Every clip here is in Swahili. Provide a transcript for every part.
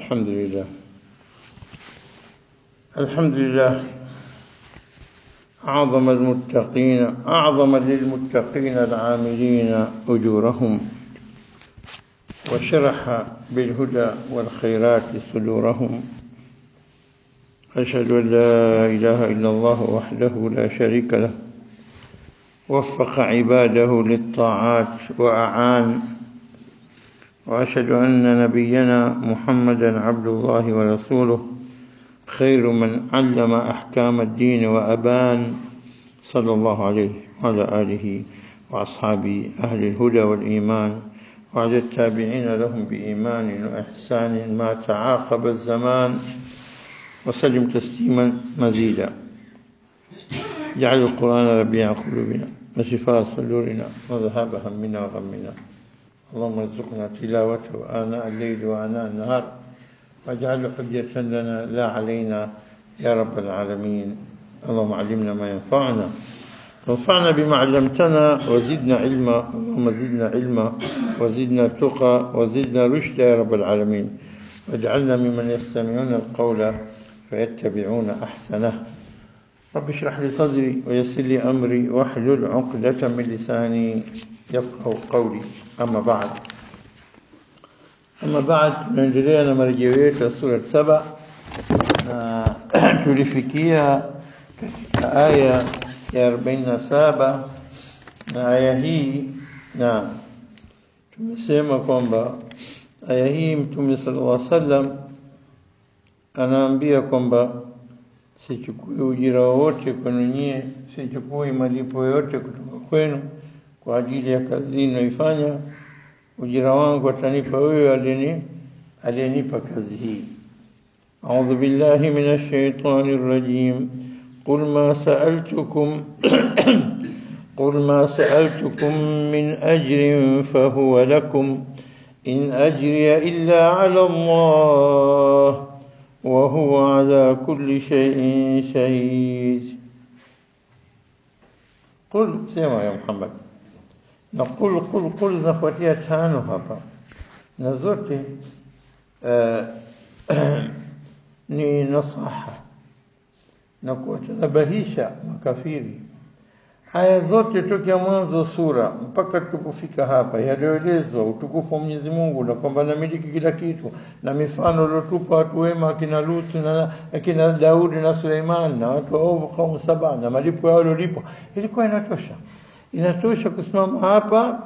الحمد لله. الحمد لله أعظم للمتقين العاملين أجورهم، وشرح بالهدى والخيرات صدورهم. أشهد أن لا إله إلا الله وحده لا شريك له، وفق عباده للطاعات وأعان. وأشهد أن نبينا محمدا عبد الله ورسوله، خير من علم أحكام الدين وأبان، صلى الله عليه وعلى آله وأصحابه أهل الهدى والإيمان، وعلى التابعين لهم بإيمان وإحسان ما تعاقب الزمان، وسلم تسليما مزيدا. جعل القرآن ربيع قلوبنا وشفاء صدورنا وذهاب همنا وغمنا. اللهم ارزقنا تلاوته آناء الليل وآناء النهار، واجعله حجة لنا لا علينا يا رب العالمين. اللهم علمنا ما ينفعنا وانفعنا بما علمتنا وزدنا علما. اللهم زدنا علما وزدنا تقى وزدنا رشدا يا رب العالمين، واجعلنا ممن يستمعون القول فيتبعون أحسنه. رب اشرح لي صدري ويسر لي أمري واحلل عقدة من لساني يفقهوا قولي. أما بعد tunaendelea na marejeo yetu ya sura 7 na tulifikia katika aya ya 47, na aya hii, na tumesema kwamba aya hii Mtume sallallahu alaihi wasallam anaambia kwamba sichukui ujira wowote kwenu nyie, sichukui malipo yote kutoka kwenu kwa ajili ya kazi ninayoifanya. Ujira wangu atanipa wewe aliyenipa kazi hii. A'udhu billahi minash shaitanir rajim. Qul ma sa'altukum min ajrin fahuwa lakum, in ajriya illa 'ala Allah wa huwa 'ala kulli shay'in shahid. Qul, sema ya Muhammad. Na qul nafuatia tano hapa, na zote ni nasaha na kuwatanabahisha makafiri. Aya zote tokea mwanzo sura mpaka tukufika hapa yaliyoelezwa utukufu wa Mwenyezi Mungu, na kwamba anamiliki kila kitu, na mifano iliyotupa watu wema akina Lut na akina Daudi na Suleiman, na watu waovu kaumu Saba, na malipo yao yaliyolipo, ilikuwa inatosha kusimama hapa.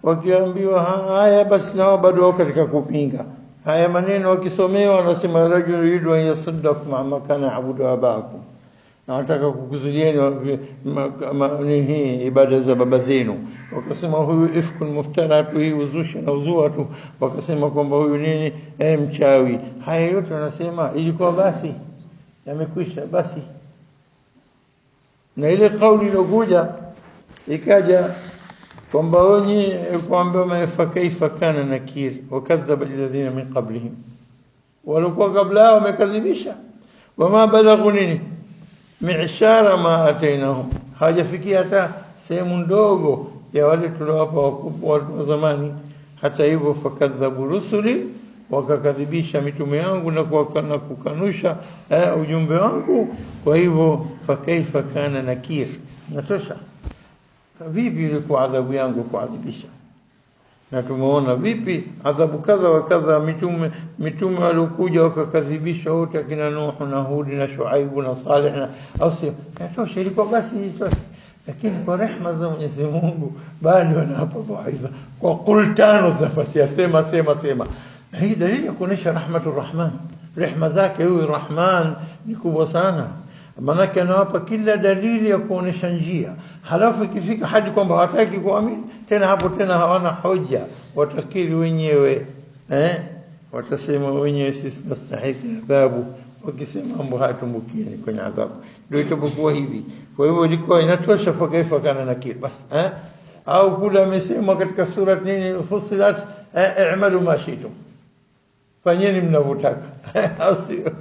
Wakiambiwa haya basi, nao bado wako katika kupinga haya maneno. Wakisomewa wanasema rajul yuridu an yasaddakum amma kana abudu abakum, na wataka kukuzulieni nini ibada za baba zenu. Wakasema huyu ifkun muftaratu, hii uzushi na uzua tu. Wakasema kwamba huyu nini mchawi. Haya yote wanasema ilikuwa basi yamekwisha basi. Na ile kauli iliyokuja ikaja kwamba wenye kwamba kaifa kana nakir wakadhaba alladhina min qablihim, walikuwa kabla wamekadhibisha. Wama balaghu nini mi'shara ma atainahum, hajafikia hata sehemu ndogo ya wale tuliowapa wakubwa wa zamani. Hata hivyo fakadhabu rusuli, wakakadhibisha mitume yangu na kukanusha ujumbe wangu. Kwa hivyo fakaifa kana nakir, natosha. Vipi ilikuwa adhabu yangu kuadhibisha? Na tumeona vipi adhabu kadha wa kadha. Mitume waliokuja wakakadhibisha wote, akina Nuh na Hud na Shuaib na Salih na Ausi. Natosha, ilikuwa basi itosha. Lakini kwa rehema za Mwenyezi Mungu bado wanapa mawaidha kwa qul tano zafatia, sema. Na hii dalili ya kuonesha rahmatur rahman, rehema zake huyu Rahman ni kubwa sana. Maana anawapa kila dalili ya kuonesha njia. Halafu ikifika hadi kwamba hawataki kuamini tena, hapo tena hawana hoja, watakiri wenyewe, watasema wenyewe sisi tunastahili adhabu. Wakisema mambo hatumbukini kwenye adhabu, ndio itapokuwa hivi. Kwa hivyo ilikuwa inatosha fakaifa kana nakir bas. Au kula amesema katika sura nini Fussilat, i'malu ma shi'tum, fanyeni mnavyotaka. Au sio?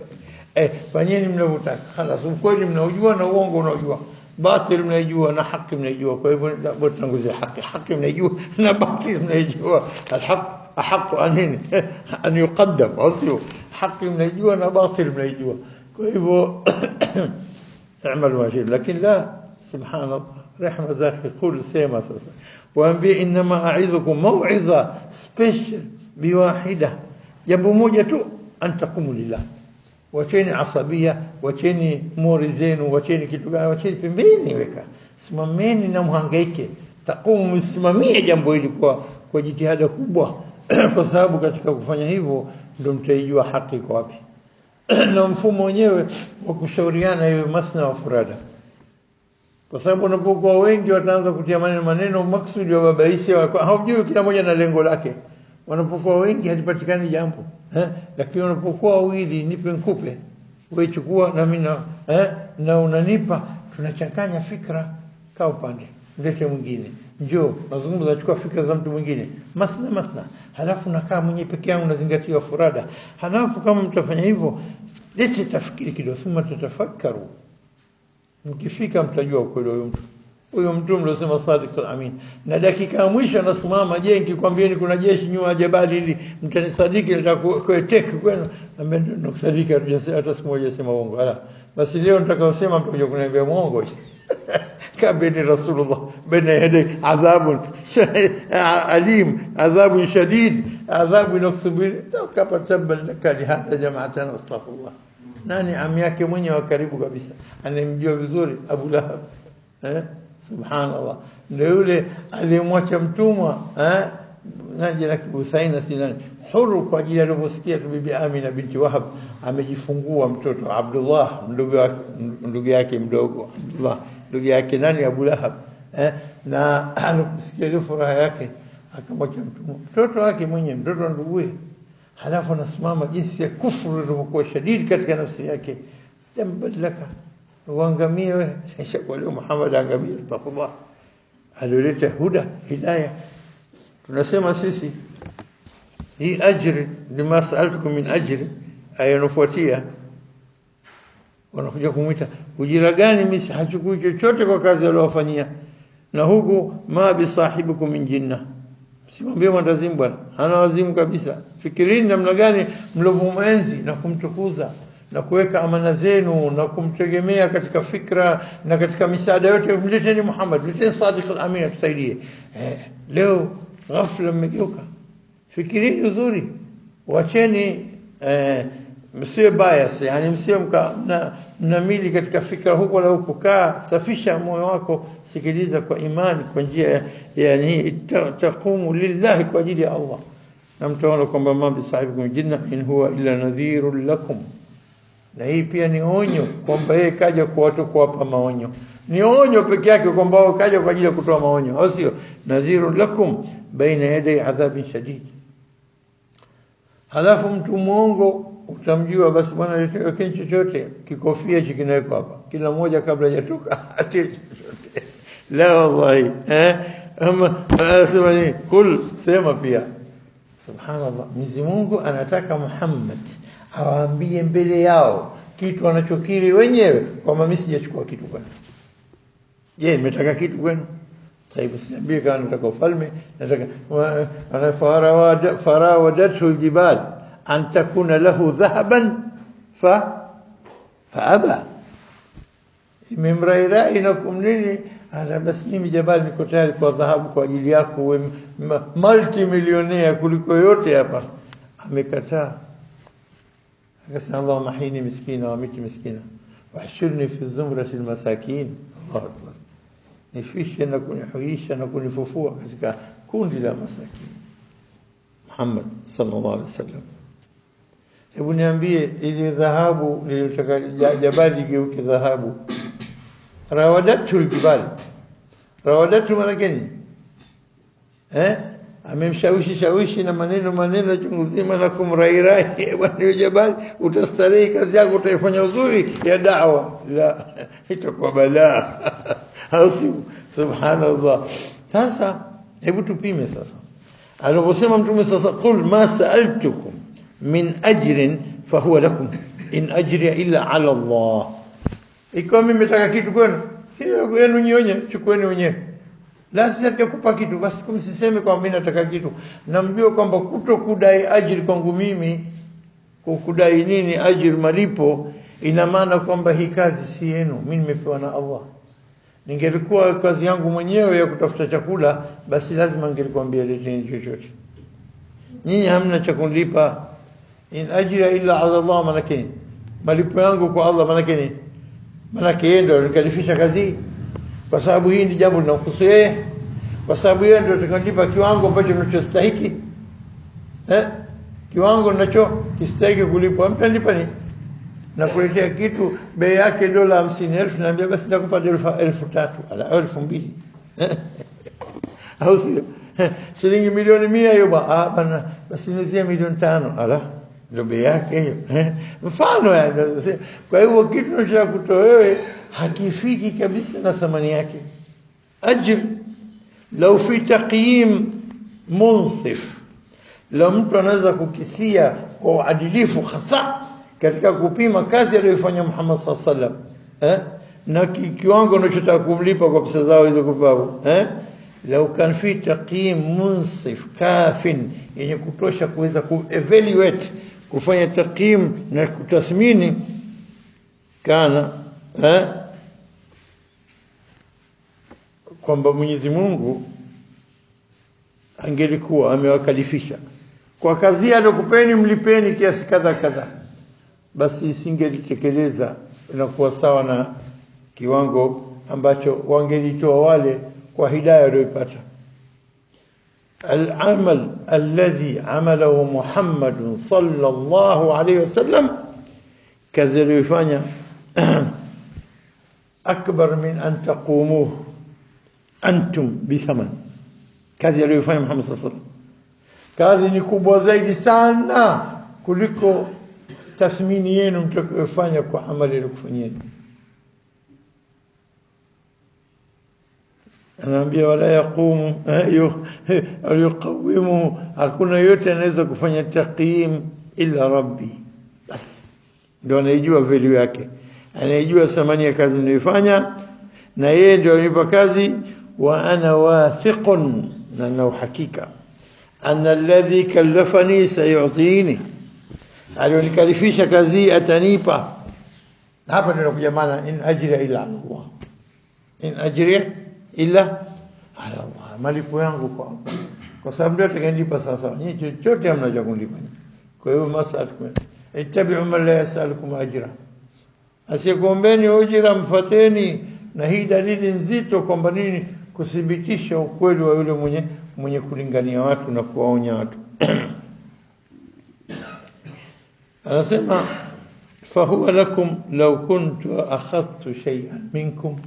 Fanyeni mnavyotaka. Khalas, ukweli mnaujua na uongo unaujua, batil mnaijua na haki mnaijua. Kwa hivyo labda tunanguzia haki mnaijua na batil mnaijua. Alhaq ahaq an yuqaddam, au haki mnaijua na batil mnaijua. Kwa hivyo اعمل واجب. لكن لا سبحان الله رحمة ذاك يقول سيما ساسا waambie inma a'idhukum mau'idha special biwahida, jambo moja tu, antakumu lillah. Wacheni asabia, wacheni mori zenu, wacheni kitu gani, wacheni pembeni, weka simameni na mhangaike, takumu msimamie jambo hili kwa jitihada kubwa kwa sababu katika kufanya hivyo ndio mtaijua haki iko wapi. Na mfumo wenyewe wa kushauriana iwe mathna wa furada, kwa sababu unapokuwa wengi wataanza kutia maneno maksudi wa babaisha, hawajui kila mmoja na lengo lake. Wanapokuwa wengi halipatikani jambo, lakini unapokuwa wawili, nipe nikupe, wewe chukua na mimi na unanipa, tunachanganya fikra, kaa upande, mlete mwingine, njoo nazungumza, chukua fikra za mtu mwingine, mathna, halafu nakaa mwenyewe peke yangu nazingatia furada. Halafu kama mtafanya hivyo, lete tafikiri kidogo, thumma tatafakkaru, mkifika mtajua ukweli wa huyo mtu mlosema sadiq al-amin. Na dakika ya mwisho anasimama, je, nikikwambieni kuna jeshi nyuma ya jabali hili mtanisadiki? Nitakueteka kwenu, ambaye ndio kusadiki, hata siku moja sema uongo. Ala, basi leo nitakayosema mtakuja kuniambia muongo. Kabeni Rasulullah baina yadi adhabun alim, adhabun shadid, adhabu inakusubiri. Kapa tabban lakali hadha jama'atan astaghfirullah. Nani ami yake mwenye wa karibu kabisa anemjua vizuri? Abu Lahab. Subhanallah, ndio yule aliyemwacha mtumwa Najla Buthaina Sinan huru kwa ajili aliposikia tu bibi Amina binti Wahab amejifungua mtoto Abdullah, ndugu yake mdogo Abdullah, ndugu yake nani? Abu Lahab. Na aliposikia ile furaha yake akamwacha mtumwa, mtoto wake mwenye, mtoto nduguye. Halafu nasimama jinsi ya kufuru ilivyokuwa shadidi katika nafsi yake, tambadilaka uangamie wewe, kwa leo Muhammad angamie, astaghfirullah. Alileta huda, hidayah. Tunasema sisi hii ajri lima sa'altukum min ajri ayanofuatia, wanakuja kumuita ujira gani? Mimi hachukui chochote kwa kazi aliyofanyia, na huku ma bi sahibikum min jinna, simwambie mwandazimu bwana, hana wazimu kabisa. Fikirini namna gani mlovumenzi na kumtukuza na kuweka amana zenu na kumtegemea katika fikra na katika misaada yote. Mleteni Muhammad, mleteni Sadiq al-Amin atusaidie. Leo ghafla mmegeuka. Fikirini uzuri, wacheni msiwe bias, yani msiwe mnamili katika fikra huko wala huko. Kaa, safisha moyo wako, sikiliza kwa imani, kwa njia yani taqumu lillahi, kwa ajili ya Allah. Na mtaona kwamba ma bi sahibikum jinna in huwa illa nadhirun lakum. Na hii pia ni onyo kwamba yeye kaja kwa watu kuwapa maonyo. Ni onyo peke yake kwamba wao kaja kwa ajili ya kutoa maonyo, au sio? Nadhirun lakum baina yaday adhabin shadid. Halafu mtu muongo utamjua, basi bwana leteni chochote, kikofia hichi kinawekwa hapa, kila mmoja kabla hajatoka atie chochote. La wallahi, ama sema ni kul, sema pia subhanallah. Mwenyezi Mungu anataka Muhammad awaambie mbele yao kitu wanachokiri wenyewe kwamba mimi sijachukua kitu kwenu. Je, nimetaka kitu kwenu? Taibu, siambie kama nataka ufalme, nataka ana farawadatu aljibal an takuna lahu dhahaban faaba. Imemrairai na kumnini, ana basi mimi jabali niko tayari kwa dhahabu kwa ajili yako, wewe multimillionaire kuliko yote hapa. Amekataa. Akasema Allahumma hini miskina wa miti miskina wahshurni fi zumrati almasakin. Allahu akbar, nifishe na kunihuisha na kunifufua katika kundi la masakin. Muhammad sallallahu alaihi wasallam, hebu niambie, ile dhahabu nilitaka jabali geuke dhahabu, rawadatu aljibal, rawadatu malakini amemshawishi na maneno chungu zima na kumrairai bwana jabali, utastarehe, kazi yako utaifanya uzuri ya da'wa, la itakuwa balaa. Hausibu, subhanallah. Sasa hebu tupime sasa aliposema Mtume sasa, qul ma sa'altukum min ajrin fahuwa lakum in ajri illa ala Allah. Ikiwa mimi nataka kitu kwenu, hiyo yenu nyonye, chukueni wenyewe. Lazima nitakupa kitu, basi kumsiseme kwa mimi nataka kitu. Namjua kwamba kutokudai ajiri kwangu mimi kukudai nini ajira malipo, ina maana kwamba hii kazi si yenu, mimi nimepewa na Allah. Ningelikuwa kazi yangu mwenyewe ya kutafuta chakula, basi lazima ningelikwambia leteni chochote. Nyinyi hamna cha kunilipa. In ajira illa ala Allah, manake malipo yangu kwa Allah manake manake yeye ndio alikalifisha kazi, kwa sababu hii ni jambo linalohusu yeye, kwa sababu yeye ndio atakanipa kiwango ambacho ninachostahili. Kiwango ninacho kistahili kulipwa, mtanipa nini? Na kuletea kitu bei yake dola 50,000, naambia basi nakupa dola 1,300 ala 2,000 au sio? Shilingi milioni 100 hiyo bana, basi niuzie milioni 5 ala ndio bei yake hiyo. Mfano yani. Kwa hivyo kitu unachotaka kutoa wewe hakifiki kabisa na thamani yake. Ajr lau fi taqyim munsif, lau mtu anaweza kukisia kwa uadilifu hasa katika kupima kazi aliyofanya Muhammad sallallahu alaihi wasallam, na kiwango unachotaka kumlipa kwa pesa zao hizo kufahamu, lau kan fi taqyim munsif kafin, yenye kutosha kuweza kuevaluate, kufanya taqyim na kutathmini, kana kwamba Mwenyezi Mungu angelikuwa amewakalifisha kwa kazi aliyokupeni, mlipeni kiasi kadha kadha, basi isingelitekeleza na kuwa sawa na kiwango ambacho wangelitoa wale kwa hidayah waliyopata. Al-amal alladhi amalahu Muhammad sallallahu alayhi wasallam, kazi aliyofanya akbar min an taqumuhu antum bithaman, kazi aliyofanya Muhammad sallallahu alayhi wasallam, kazi ni kubwa zaidi sana kuliko tathmini yenu mtakayofanya kwa amali aliyokufanyeni. Anaambia wala yaqumu yuqawimu, hakuna yote anaweza kufanya taqyim illa rabbi, bas ndio anayejua value yake, anayejua thamani ya kazi ninayofanya, na yeye ndio anipa kazi. Wa ana wathiqun, na uhakika anna alladhi kallafani sayu'tini, alionikalifisha kazi atanipa. Hapa ndio kuja maana in ajri illa Allah, in ajri illa ala Allah, malipo yangu kwa Allah, kwa sababu ndio atakayenipa. Sasa nyinyi chochote hamna kunipa. Kwa hiyo masalukum ittabi'u man la yasalukum ajra, asiyekuombeni ujira mfateni. Na hii dalili nzito kwamba nini? Kuthibitisha ukweli wa yule mwenye kulingania watu na kuwaonya watu. Anasema fahuwa lakum law kuntu akhadtu shay'an minkum,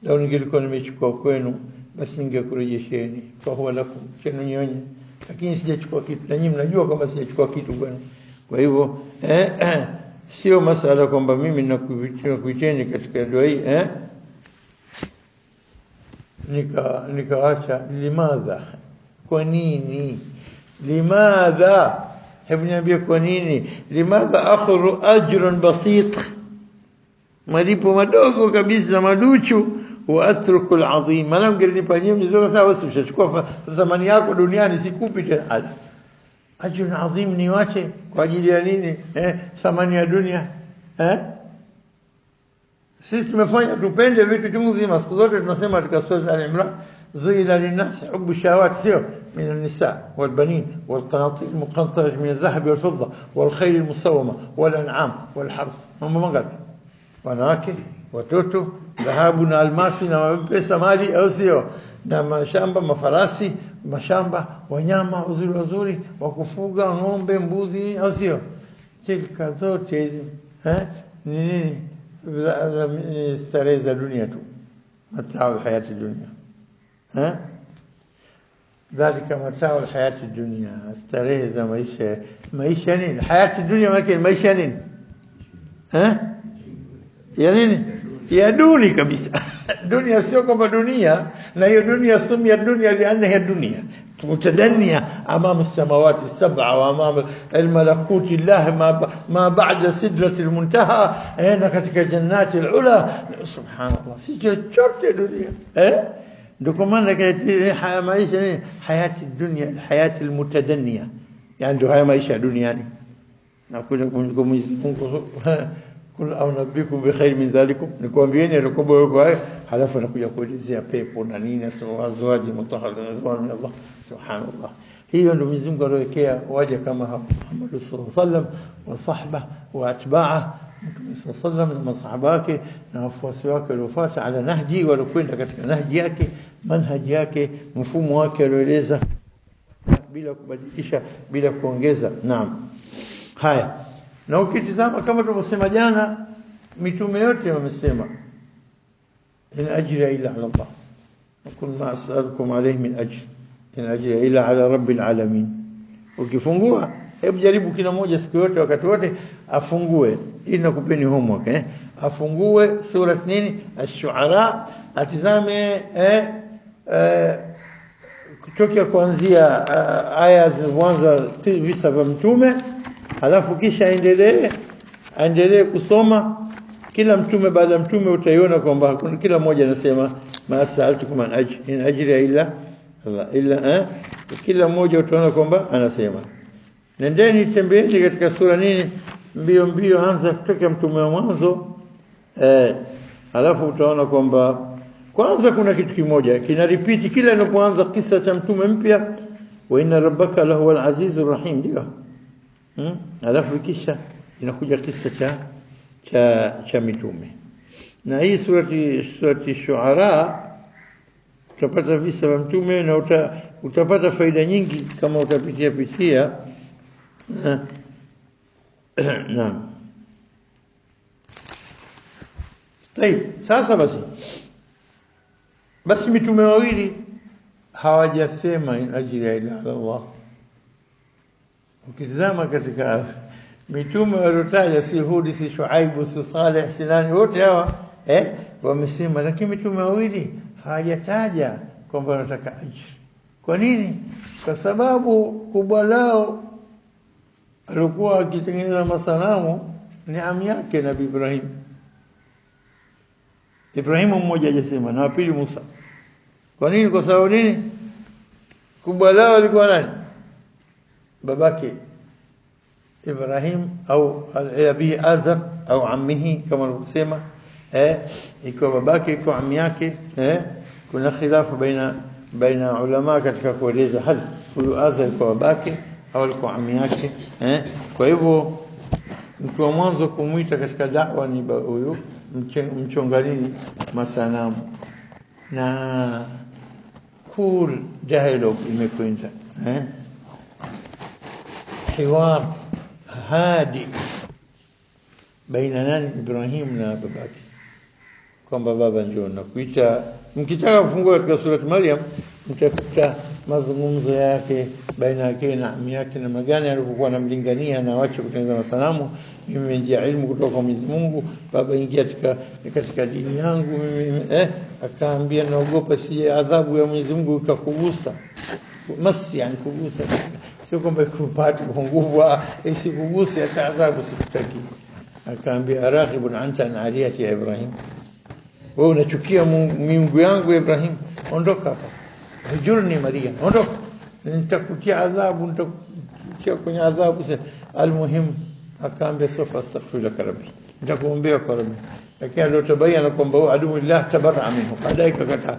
lau ningelikuwa nimechukua kwenu basi ningekurejesheni. Fahuwa lakum, chenu nyinyi, lakini sijachukua kitu, na nyinyi mnajua kama sijachukua kitu kwenu. Kwa hivyo sio masala kwamba mimi nakuiteni katika dua hii nikaacha. Limadha, kwa nini? Limadha, hebu niambie kwa nini? Limadha akhru ajrun basit, malipo madogo kabisa maduchu, wa atruku alazim. Maana ungenipa nyinyi mzoga sawa, basi ushachukua thamani yako duniani, sikupi tena. Ajrun azim niwache kwa ajili ya nini? Thamani ya dunia. Sisi tumefanya tupende vitu chungu zima. Siku zote tunasema katika sura Al-Imran, zuyina linnas hubbu shahawat, sio min an-nisa wal banin wal qanatir al-muqantarah min adh-dhahab wal fidda wal khayl al-musawwama wal an'am wal harth. Mambo mangapi? Wanawake, watoto, dhahabu na almasi na pesa, mali, au sio? Na mashamba, mafarasi, mashamba, wanyama wazuri wa kufuga, ng'ombe, mbuzi, au sio? Tilka zote hizi nini? Starehe za dunia tu, mataa hayati dunia. Dhalika mataa hayati dunia, starehe za maisha nini? Hayati dunia maana maisha nini? Ya nini? Ya duni kabisa. Dunia sio kama dunia, na hiyo dunia sumia dunia lianna hiya dunia mutadania amama as-samawati as-sab'a wa amama al-malakuti Allah ma ba'da sidrati al-muntaha, na katika jannati al-ula. Subhanallah, si chochote dunia. Ndio kwa maana haya maisha ni hayati dunia, hayati al-mutadania, yani ndio haya maisha duniani. na kwenda kwa Mwenyezi Mungu kul aunabikum bi khair min dhalikum, nikwambieni alikuwa kwa halafu anakuja kuelezea pepo na nini, azwaji mutahhara azwaj min Allah. Subhanallah, hiyo ndio Mwenyezi Mungu aliyowekea waja kama Muhammad sallallahu alaihi wasallam wa sahba wa atba'a, Mtume sallallahu alaihi wasallam na masahaba wake na wafuasi wake waliofuata ala nahji, walokwenda katika nahji yake, manhaji yake, mfumo wake alioeleza bila kubadilisha, bila kuongeza. Naam, haya. Na ukitizama kama tulivyosema jana, mitume yote wamesema in ajra illa ala Allah, qul ma as'alukum alayhi min ajr, in ajra illa ala rabbil alamin. Ukifungua, hebu jaribu kila mmoja siku yote, wakati wote afungue, ili nakupeni homework afungue sura nini, Ash-Shu'ara, atizame kutoka kuanzia aya za kwanza visa vya mtume, halafu kisha aendelee kusoma kila mtume baada ya mtume. Utaiona kwamba kila mmoja anasema ma sa'altukum an ajr in ajra illa Allah, kila mmoja utaona kwamba anasema. Nendeni tembeeni katika sura nini, mbio anza kutoka mtume wa mwanzo, halafu utaona kwamba kwanza kuna kitu kimoja kina repeat kila inapoanza kisa cha mtume mpya, wa inna rabbaka lahuwal azizur rahim, ndio halafu kisha inakuja kisa cha mitume. Na hii surati Shu'ara utapata visa vya mtume na utapata faida nyingi kama utapitia. Naam. Tayeb, sasa basi mitume wawili hawajasema in ajra illa ala Allah. Ukitazama katika mitume waliotaja, si Hud, si Shuaib, si Saleh, si nani, wote hawa wamesema, lakini mitume wawili hawajataja kwamba wanataka ajira. Kwa nini? Kwa sababu kubwa lao alikuwa akitengeneza masanamu ni ami yake Nabii Ibrahim. Ibrahimu mmoja hajasema, na pili Musa. Kwa nini? Kwa sababu nini? Kubwa lao alikuwa nani? babake Ibrahim au abi Azar au ammihi kama walivyosema, iko babake iko ammi yake. Kuna khilafu baina ulama katika kueleza hal huyu Azar kwa babake au alikuwa ammi yake. Kwa hivyo mtu wa mwanzo kumuita katika da'wa ni huyu mchonganini masanamu, na cool dialogue imekwenda حوار هادئ baina nani Ibrahim na babake, kwamba baba njoo na kuita. Mkitaka kufungua katika surati Maryam mtakuta mazungumzo yake baina yake na ammi yake, na magani alipokuwa anamlingania na waache kutengeneza masanamu. Mimi nimejia ilmu kutoka kwa Mwenyezi Mungu, baba ingia katika dini yangu mimi. Akaambia naogopa si adhabu ya Mwenyezi Mungu ikakugusa. Masi yani kugusa, sio kwamba kupata kwa nguvu, isikuguse hata adhabu sikutaki. Akaambia raghibun anta an aliyati ya Ibrahim, wewe unachukia miungu yangu Ibrahim, ondoka hapa, hujurni Maria, ondoka, nitakutia adhabu, nitakutia kwenye adhabu. Almuhim akaambia sofa astaghfir lak rabbi, nitakuombea kwa Rabbi. Lakini ndio tabayana kwamba adu lillah tabarra minhu, baadaye kakataa.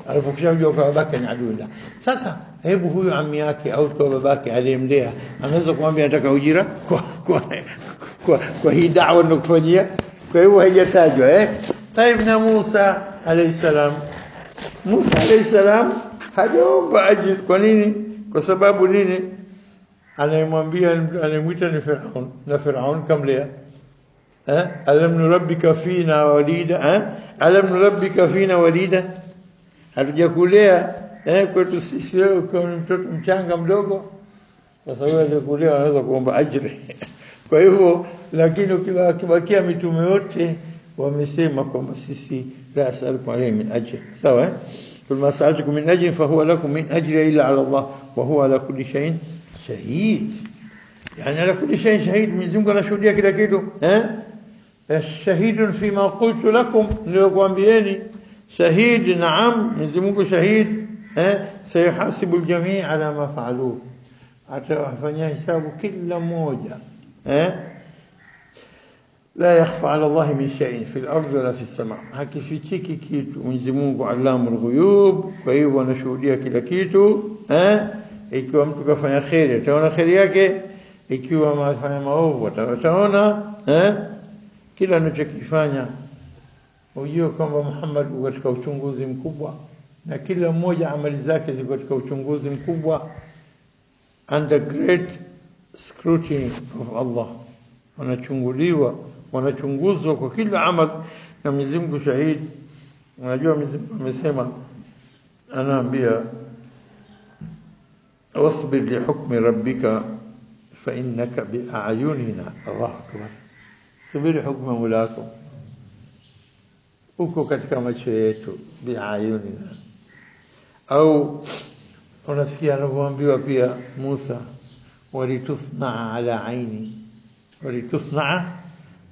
Alipokujua kwa babake ni adui. Sasa hebu huyu ammi yake au kwa babake aliyemlea anaweza kumwambia nataka ujira kwa hii da'wa ninakufanyia? Kwa hivyo haijatajwa. Taib na Musa alayhi salam, Musa alayhi salam hajaomba ajira. Kwa nini? Kwa sababu nini? Anayemwambia anamuita ni Firaun, na Firaun kamlea. Alam nurabbika fina walida, alam nurabbika fina walida, hatujakulea kwetu sisi wewe kwa mtoto mchanga mdogo. Sasa wewe alikulea anaweza kuomba ajira. Kwa hivyo, lakini ukibakia mitume wote wamesema kwamba sisi la asalukum alayhi min ajr. Sawa? Kul ma sa'altukum min ajrin fa huwa lakum min ajri illa ala Allah wa huwa ala kulli shay'in shahid. Yani ala kulli shay'in shahid, Mwenyezi Mungu anashuhudia kila kitu. Shahidun fima qultu lakum, nilikwambieni. شهيد نعم Mwenyezi Mungu shahid. Sayahasibu aljami' ala ma fa'alu, atawafanyia hisabu kila mmoja la yakhfa ala Allah min shay'in fil ardi wala fis sama, hakifichiki kitu. Mwenyezi Mungu alamul ghuyub, kwa hivyo anashuhudia kila kitu. Ikiwa mtu kafanya khairi ataona khairi yake, ikiwa amefanya maovu ataona kila anachokifanya. Ujue kwamba Muhammad yuko katika uchunguzi mkubwa, na kila mmoja amali zake ziko katika uchunguzi mkubwa, under great scrutiny of Allah. Wanachunguzwa kwa kila amal, na Mwenyezi Mungu shahidi. Unajua Mwenyezi Mungu amesema, anaambia wasbir li hukmi rabbika fa innaka bi a'yunina. Allahu akbar. Subiri hukmu mulako, uko katika macho yetu, bi a'yunina. Au unasikia anapoambiwa pia Musa, walitusna ala aini, walitusna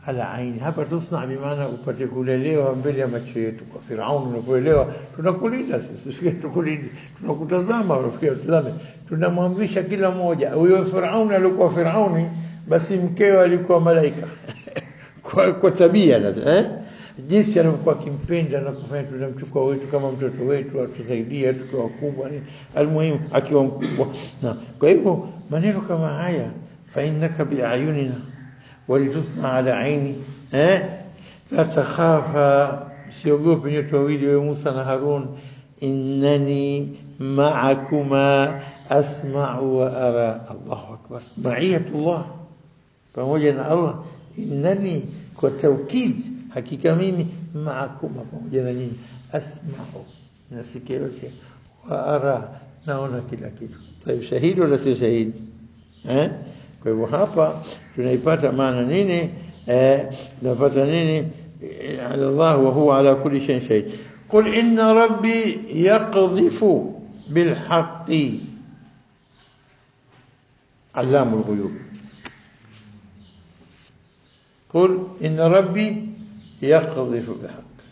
ala aini. Hapa tusna bimaana upate kulelewa mbele ya macho yetu. Kwa Firauni unapoelewa, tunakulinda sisi, usikie tukulinde, tunakutazama, unafikia tutazame, tunamwamrisha kila mmoja. Huyo Firauni alikuwa Firauni, basi mkeo alikuwa malaika kwa tabia jinsi alivyokuwa kimpenda na kufanya, tunamchukua wetu kama mtoto wetu, atusaidia tukiwa wakubwa, almuhimu akiwa mkubwa. Na kwa hivyo maneno kama haya, fa innaka bi ayunina walitusna ala aini, la takhafa, siogope nyote wawili, wewe Musa na Harun, innani ma'akuma asma'u wa ara. Allahu akbar. Ma'iyatullah, pamoja na Allah. Innani, kwa taukid, hakika mimi, ma'akuma, pamoja na nyinyi, asma'u, nasikia yote, wa ara, naona kila kitu. Sawa, shahidi wala si shahidi? Kwa hivyo hapa tunaipata maana nini? Tunapata nini? Allah wa huwa ala kulli shay'in shahid. Qul inna rabbi yaqdhifu bil haqqi allamul ghuyub. Qul inna rabbi yaqdhifu bil haqqi,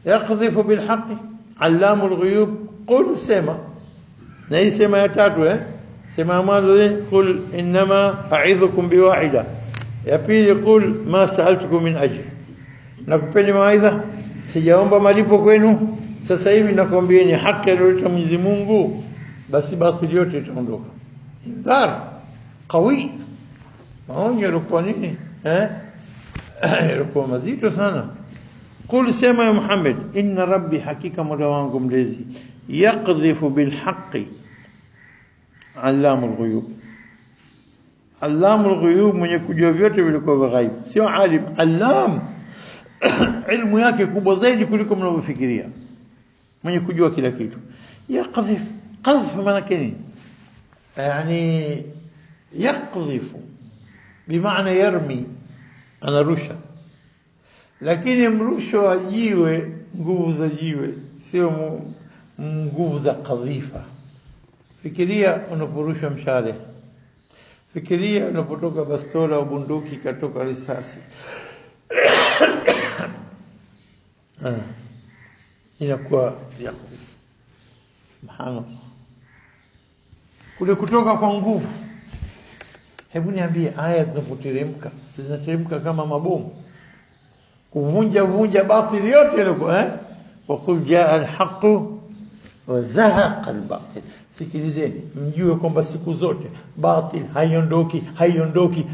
yaqdhifu bil haqqi allamul ghuyub. Qul, sema. Na hii sema ya tatu sema mwanzo qul inma a'idhukum biwahida, ya pili qul ma sa'altukum min ajr, nakupeni mawaidha, sijaomba malipo kwenu, sasa hivi nakwambieni haki aliyoleta Mwenyezi Mungu, basi batili yote itaondoka. Indhar qawi, maonyo yalikuwa nini yalikuwa mazito sana. Qul, sema ya Muhammad, inna rabbi, hakika mola wangu mlezi, yaqdhifu bil haqqi allamul ghuyub. Allamul ghuyub, mwenye kujua vyote vilikuwa vya ghaib, sio alim. Allam ilmu yake kubwa zaidi kuliko mnavyofikiria, mwenye kujua kila kitu. Yaqdhif, qadhf maana nini? Yani yaqdhifu bimaana yarmi, anarusha. Lakini mrusho wa jiwe, nguvu za jiwe, sio nguvu za kadhifa. Fikiria unaporusha mshale, fikiria unapotoka bastola au bunduki katoka risasi inakuwa yaqdhif. Subhanallah, kule kutoka kwa nguvu. Hebu niambie, aya zinapoteremka, zinateremka kama mabomu kuvunja batili yote ilikuwa wa qul jaa al-haqq wa zahaqa al-batil. Sikilizeni mjue kwamba siku zote batil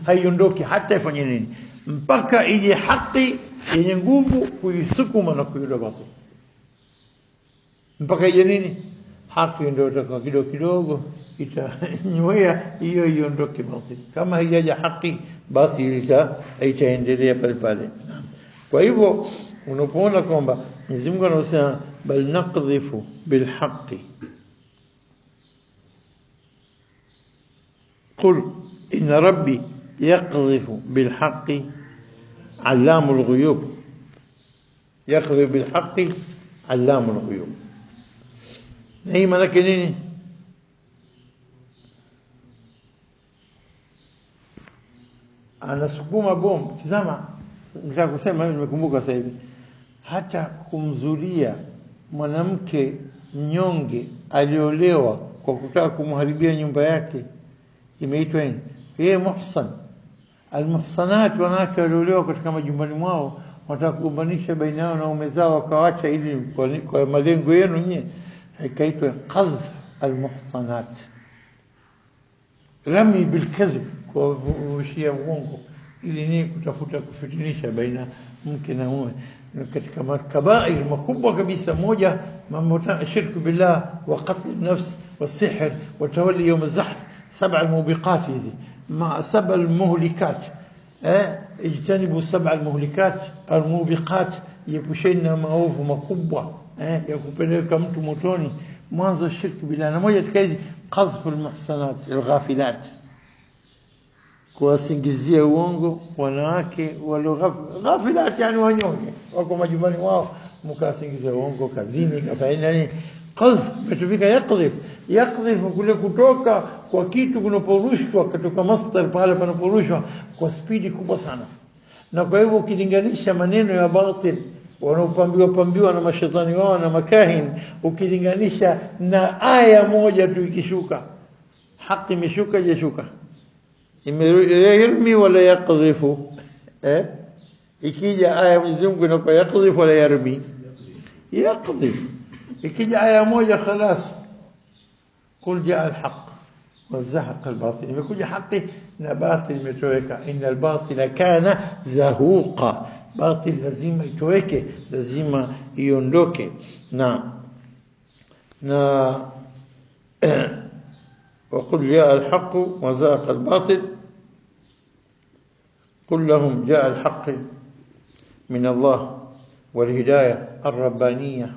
haiondoki hata ifanye nini, mpaka ije haki yenye nguvu kuisukuma na kuiondoa batil. Mpaka ije nini? Haki ndio itakuwa kidogo itanywea hiyo iondoke batil. Kama haijaja haki, basi itaendelea pale. Kwa hivyo unapoona kwamba Mwenyezi Mungu anasema bal naqdhifu bil haqqi, qul inna rabbi yaqdhifu bil haqqi allamul ghuyub. Yaqdhifu bil haqqi allamul ghuyub, na hii maana yake nini? Anasukuma bomu. Tazama, nataka kusema hivi, nimekumbuka sasa hivi, hata kumzulia mwanamke mnyonge aliolewa kwa kutaka kumharibia nyumba yake, imeitwa nini? Yeye muhsan. Almuhsanat, wanawake waliolewa katika majumbani mwao, wanataka kugombanisha baina yao na waume zao, wakawacha ili kwa malengo yenu nyinyi, ikaitwa qadhf almuhsanat. Rami bilkadhib, kwa kushia uongo, ili ni kutafuta kufitinisha baina mke na mume. Katika makabair makubwa kabisa, moja mambo shirku billah wa qatl an-nafs wa sihr wa tawalli yawm az-zahf, 7 mubiqat hizi, ma 7 muhlikat. Ijtanibu 7 muhlikat al-mubiqat, yepusheni maovu makubwa ya kupeleka mtu motoni. Mwanzo shirku billah, na moja katika hizi qadhfu al-muhsanat al-ghafilat, kuwasingizia uongo wanawake walioghafilati, yani wanyonge, wako majumbani wao, mkasingizia uongo kazini, kafanya nini. Qadhf metufika yaqdhif kule, kutoka kwa kitu kunaporushwa kutoka masdar pale panaporushwa kwa spidi kubwa sana. Na kwa hivyo ukilinganisha maneno ya batil wanaopambiwa na mashaitani wao na makahin, ukilinganisha na aya moja tu ikishuka, haki imeshuka jeshuka, yarmi wala yaqdhifu. Ikija aya Mwenyezi Mungu inakuwa yaqdhif wala yarmi, yaqdhif. ikija aya moja خلاص, qul jaa alhaq wa zahaqa albatil, imekuja haki na batil imetoweka. Innal batila kana zahuqa, batil lazima itoweke, lazima iondoke. Na وقل جاء الحق وزاق الباطل قل لهم جاء الحق من الله والهداية الربانية,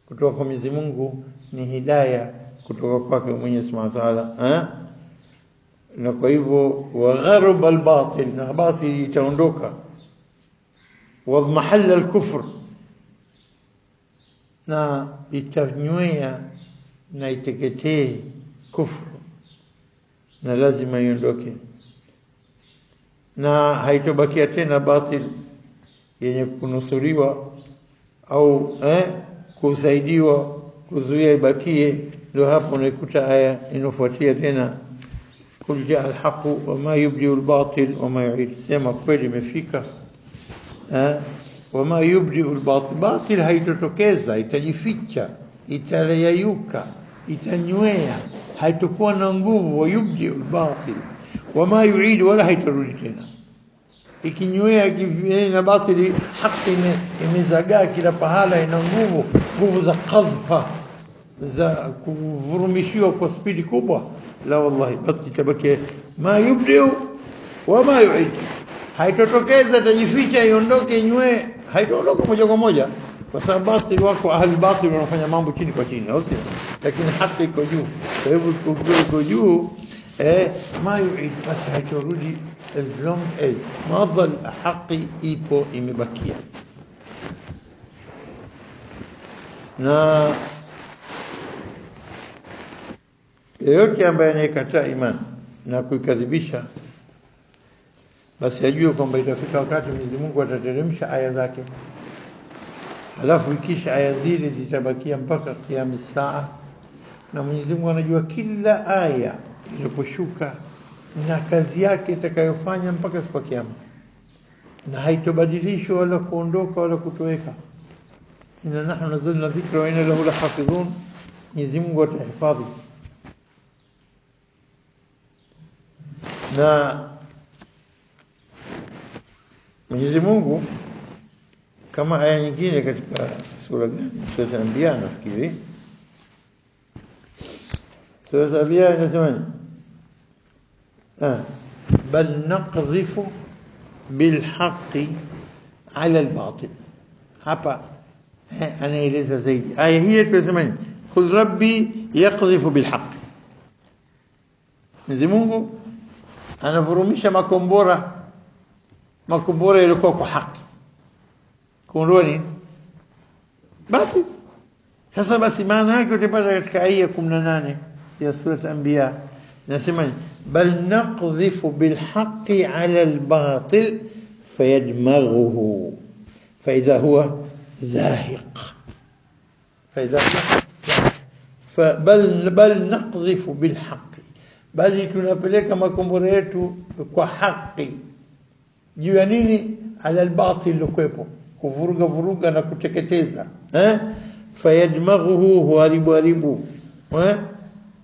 kutoka kwa Mwenyezi Mungu ni hidayah kutoka kwake Mwenyezi Subhanahu wa Ta'ala. Na kwa hivyo wagharib albatil, na batil itaondoka. Wadhmahalla alkufr, na itanywea na iteketee kufru, na lazima iondoke, na haitobakia tena batil yenye kunusuriwa au kusaidiwa kuzuia ibakie. Ndio hapo unaikuta aya inofuatia tena, qul jaa alhaq wa ma yubdi albatil wa ma yu'id, sema kweli imefika. Wa ma yubdi albatil, batil haitotokeza, itajificha, itarayuka, itanywea, haitakuwa na nguvu. Wa yubdi albatil wa ma yu'id, wala haitarudi tena. Ikinywea na batili, haki imezagaa kila pahala, ina nguvu za qadhfa, za kuvurumishiwa kwa spidi kubwa. La wallahi, batili tabaki ma yubdi wa ma yu'id, haitotokeza, itajificha, iondoke, inywe, haitaondoka moja kwa moja, kwa sababu batili wako ahli batili wanafanya mambo chini kwa chini, au sio? Lakini haki iko juu. Kwa hivyo iko juu, ma yu'id, basi haitorudi as long as madhal haqi ipo imebakia. Na yeyote ambaye anayekataa imani na kuikadhibisha, basi ajue kwamba itafika wakati Mwenyezi Mungu atateremsha aya zake, halafu ikisha aya zile zitabakia mpaka kiyama saa. Na Mwenyezi Mungu anajua kila aya iliposhuka na kazi yake itakayofanya mpaka siku ya kiyama, na haitobadilishwa wala kuondoka wala kutoweka. Inna nahnu nazzalna dhikra wa inna lahu lahafidhun, Mwenyezi Mungu atahifadhi. Na Mwenyezi Mungu kama aya nyingine katika sura gani? Sura Al-Anbiya nafikiri. Sura Al-Anbiya inasema بل نقذف بالحق على الباطل. hapa anaeleza zaidi aya hii. Tunasema qul rabbi yaqdhifu bilhaq, Mwenyezi Mungu anavurumisha makombora yaliokuwa kwa haki. Kuondoa nini? Basi sasa, basi maana yake utapata katika aya 18 ya sura Al-Anbiya, nasema bal naqdhifu bilhaqqi ala albatil fayadmaghuhu faidha huwa zahiq. بل نقذف بالحق، bali tunapeleka makombora yetu kwa haki. Juu ya nini? Ala albatil lokwepo, kuvuruga na kuteketeza. Fayadmaghuhu, huharibu,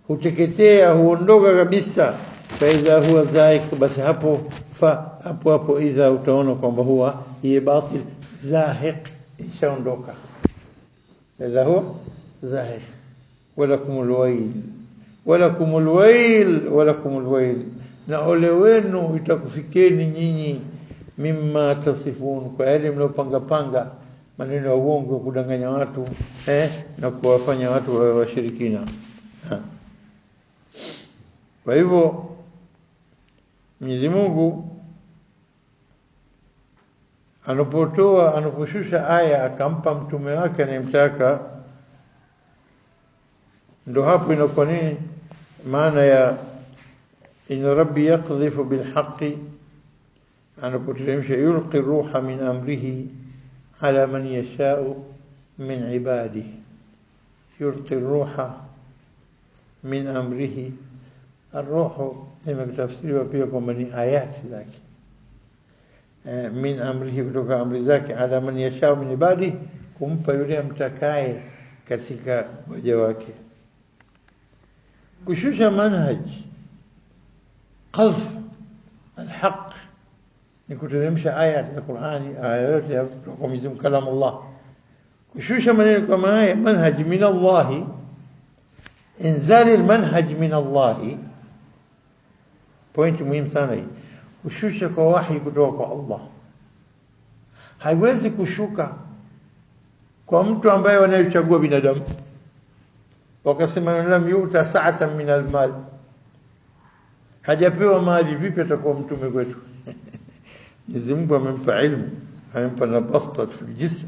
huteketea, huondoka kabisa. Fa idha huwa zaiq, basi hapo idha utaona kwamba huwa hiya batil zahiq, ishaondoka. Idha huwa zahiq. Walakumul wail, na ole wenu itakufikeni nyinyi, mimma tasifun, kwa yale mnaopanga maneno ya uongo, kudanganya watu na kuwafanya watu wawe washirikina. Kwa hivyo Mwenyezi Mungu anaposhusha aya akampa mtume wake anayemtaka, ndo hapo inakuwa nini maana ya inna rabbi yaqdhifu bilhaqqi, anapoteremsha yulqi ruha min amrihi ala man yashau min ibadihi. Yulqi ruha min amrihi, الروح imetafsiriwa pia kwamba ni ayati zake. Min amrihi, kutoka amri zake, ala man yashau min ibadihi, kumpa yule amtakaye katika waja wake. Kushusha manhaj qadhf alhaq ni kuteremsha ayati za Qur'ani, aya yote ya Mwenyezi Mungu, kalamu Allah. Kushusha maneno kama haya, manhaj min Allah, inzali almanhaj min Allah. Point muhimu sana hii. Kushusha kwa wahi kutoka kwa Allah haiwezi kushuka kwa mtu ambaye wanayochagua binadamu. Wakasema lam yuta sa'atan min almal, hajapewa mali, vipi atakuwa mtume kwetu? Mwenyezi Mungu amempa ilmu, amempa nabasta fil jism,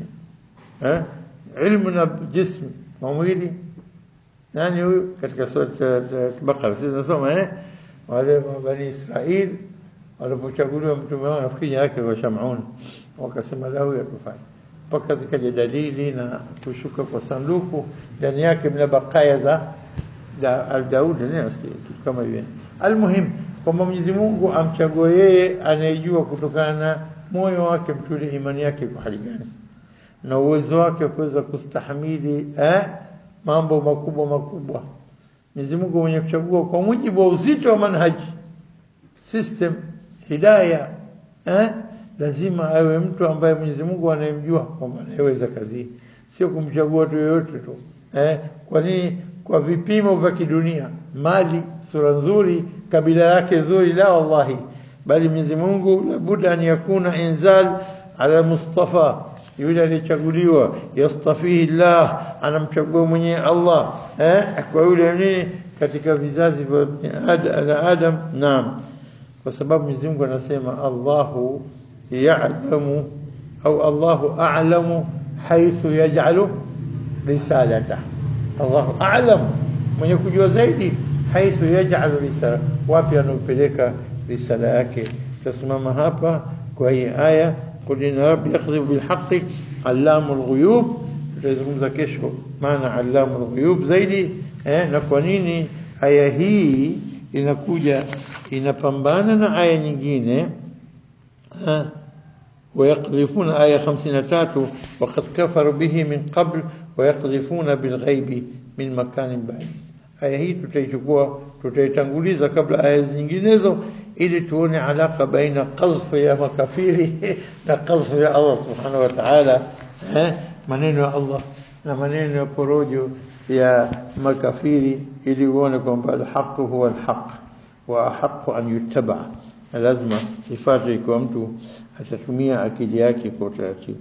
ilmu na jism mwili. Nani huyu? Katika sura Al-Baqara tunasoma wale Bani Israil walipochaguliwa mtume wao, nafikiri yake wa Shamun, wakasema lahu yakufai, mpaka zikaja dalili na kushuka kwa sanduku, ndani yake mna bakaya za Daud, ni asili kama hivyo. Almuhim kwamba Mwenyezi Mungu amchague yeye anayejua kutokana na moyo wake mtuli, imani yake kwa hali gani na uwezo wake kuweza kustahimili mambo makubwa. Mwenyezi Mungu mwenye kuchagua kwa mujibu wa uzito wa manhaji system hidayah, lazima awe mtu ambaye Mwenyezi Mungu anayemjua kwamba anaweza kazi, sio kumchagua tu yoyote tu. Kwa nini? Kwa vipimo vya kidunia, mali, sura nzuri, kabila yake nzuri, la wallahi, bali Mwenyezi Mungu labuda an yakuna inzal ala Mustafa, yule aliyechaguliwa, yastafihi Allah, anamchagua mwenye Allah kwa yule nini katika vizazi vya Adam. Naam, kwa sababu Mwenyezi Mungu anasema Allahu ya'lamu au Allahu a'lamu haythu yaj'alu risalata. Allahu a'lam, mwenye kujua zaidi, haythu yaj'alu risala, wapi anapeleka risala yake. Tusimama hapa kwa hii aya, qul inna rabbi yaqdhifu bil haqqi allamul ghuyub. Tutazungumza kesho maana allamul ghuyub zaidi, na kwa nini aya hii inakuja inapambana na aya nyingine. ويقذفون آية 53 وقد كفروا به من قبل ويقذفون بالغيب من مكان بعيد. Aya hii tutaitanguliza kabla aya zinginezo ili tuone alaka baina qadhf ya makafiri na qadhf ya Allah subhanahu wa ta'ala. Maneno ya Allah na maneno ya porojo ya makafiri, ili uone kwamba al-haq huwa al-haq wa haqqu an yuttaba. Lazima ifuate kwa mtu atatumia akili yake kwa utaratibu.